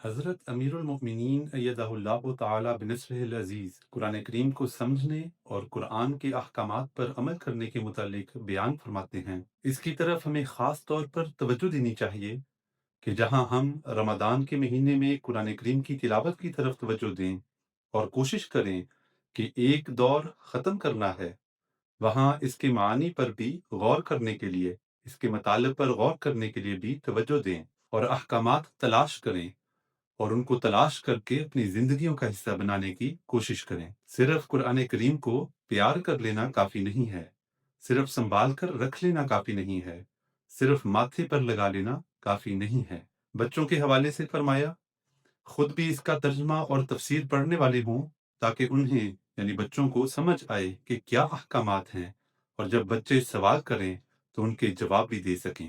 حضرت امیر المؤمنین ایدہ اللہ تعالی بنصرہ العزیز قرآن کریم کو سمجھنے اور قرآن کے احکامات پر عمل کرنے کے متعلق بیان فرماتے ہیں۔ اس کی طرف ہمیں خاص طور پر توجہ دینی چاہیے کہ جہاں ہم رمضان کے مہینے میں قرآن کریم کی تلاوت کی طرف توجہ دیں اور کوشش کریں کہ ایک دور ختم کرنا ہے، وہاں اس کے معانی پر بھی غور کرنے کے لیے، اس کے مطالب پر غور کرنے کے لیے بھی توجہ دیں اور احکامات تلاش کریں اور ان کو تلاش کر کے اپنی زندگیوں کا حصہ بنانے کی کوشش کریں۔ صرف قرآن کریم کو پیار کر لینا کافی نہیں ہے، صرف سنبھال کر رکھ لینا کافی نہیں ہے، صرف ماتھے پر لگا لینا کافی نہیں ہے۔ بچوں کے حوالے سے فرمایا، خود بھی اس کا ترجمہ اور تفسیر پڑھنے والے ہوں تاکہ انہیں یعنی بچوں کو سمجھ آئے کہ کیا احکامات ہیں، اور جب بچے سوال کریں تو ان کے جواب بھی دے سکیں۔